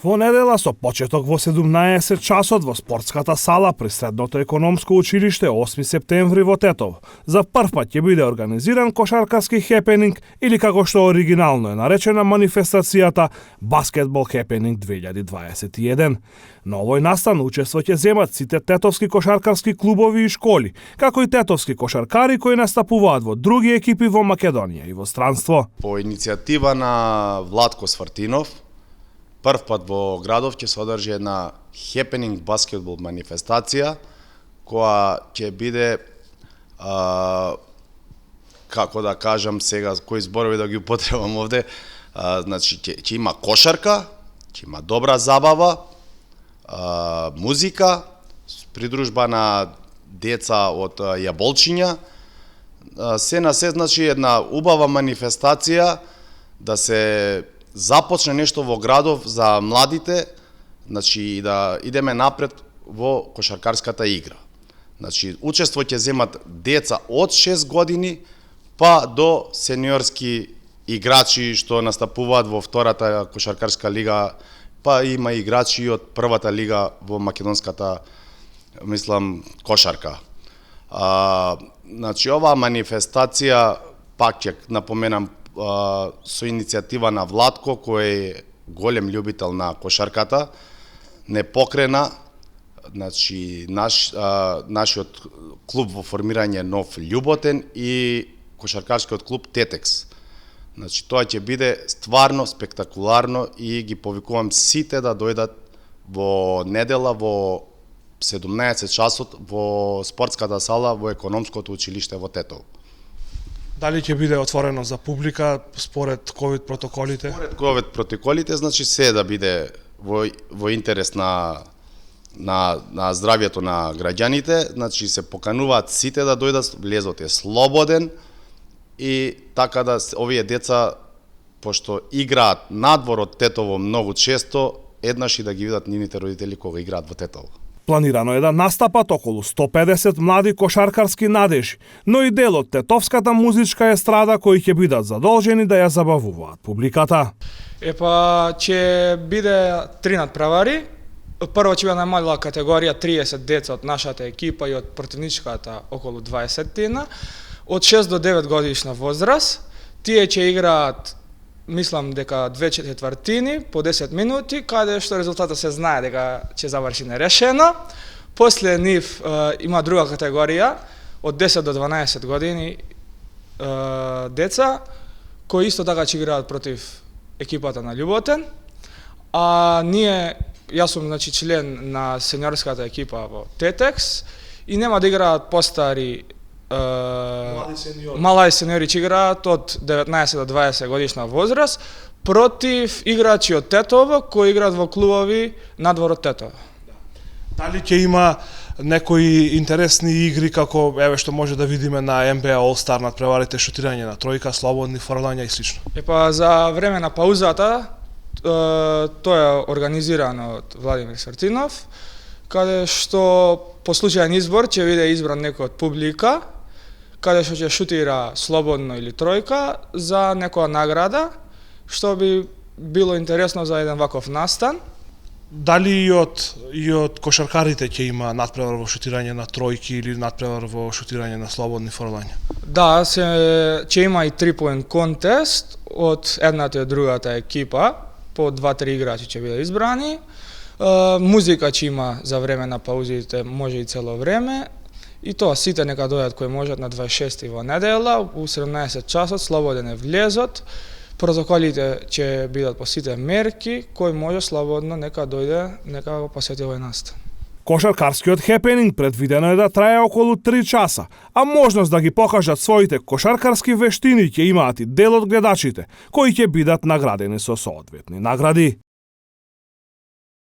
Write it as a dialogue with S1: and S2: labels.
S1: Во недела со почеток во 17 часот во спортската сала при Средното економско училиште 8 септември во Тетово, за прв пат ќе биде организиран кошаркарски хепенинг или како што оригинално е наречена манифестацијата Баскетбол хепенинг 2021. На овој настан учество ќе земат сите тетовски кошаркарски клубови и школи, како и тетовски кошаркари кои настапуваат во други екипи во Македонија и во странство.
S2: По иницијатива на Владко Свартинов, прв пат во градов ќе се одржи една хепенинг баскетбол манифестација, која ќе биде, како да кажам сега, кои зборови да ги употребам овде, значи ќе има кошарка, ќе има добра забава, музика, придружба на деца од Јаболчиња, се на се, значи една убава манифестација да се започне нешто во градов за младите, значи и да идеме напред во кошаркарската игра. Значи учество ќе земат деца од 6 години па до сениорски играчи што настапуваат во втората кошаркарска лига, па има играчи од првата лига во македонската, мислам, кошарка. Значи оваа манифестација, пак ќе напоменам, со иницијатива на Владко, кој е голем љубител на кошарката, не покрена, значи нашиот клуб во формирање нов Љуботен и кошаркарскиот клуб Тетекс. Значи тоа ќе биде стварно спектакуларно и ги повикувам сите да дојдат во недела во 17 часот во спортската сала во економското училиште во Тетово.
S1: Дали ќе биде отворено за публика според ковид протоколите?
S2: Според ковид протоколите, значи се да биде во интерес на здравјето на граѓаните, значи се покануваат сите да дојдат, влезот е слободен и така да овие деца, пошто играат надвор од Тетово многу често, еднаш и да ги видат нивните родители кога играат во Тетово.
S1: Планирано е да настапат околу 150 млади кошаркарски надежи, но и дел од тетовската музичка естрада кои ќе бидат задолжени да ја забавуваат публиката.
S3: Ќе биде 3 надпревари. Прво ќе биде најмала категорија 30 деца од нашата екипа и од противничката околу 20-тина, од 6 до 9 годишна возраст. Тие ќе играат, мислам дека 2/4 по 10 минути, каде што резултатот се знае дека ќе заврши нерешено. После нив има друга категорија од 10 до 12 години деца кои исто така ќе играат против екипата на Љуботен. Јас сум, значи, член на сениорската екипа во Тетекс и нема да играат постари млади сениори ќе играат од 19 до 20 годишна возраст против играчи од Тетово кои играат во клубови надвор од Тетово.
S1: Дали ќе има некои интересни игри како еве што може да видиме на NBA All Star надпреварите, шутирање на тројка, слободни фрлања и слично?
S3: За време на паузата тоа е организирано од Владимир Свартинов, каде што по случајен избор ќе биде избран некој од публика, каде што ќе шутира слободно или тројка за некоја награда, што би било интересно за еден ваков настан.
S1: Дали и од кошаркарите ќе има надпревар во шутирање на тројки или надпревар во шутирање на слободни фрлања?
S3: Да, ќе има и 3-point контест од едната и од другата екипа, по 2-3 играчи ќе биде избрани. Музика ќе има за време на паузите, може и цело време. И тоа, сите нека дојдат кои можат на 26 во недела, у 17 часот, слободен е влезот. Протоколите ќе бидат по сите мерки, кој може слободно нека дојде, нека го посети овој настан.
S1: Кошаркарскиот хепенинг предвидено е да трае околу 3 часа, а можност да ги покажат своите кошаркарски вештини ќе имаат и дел од гледачите, кои ќе бидат наградени со соодветни награди.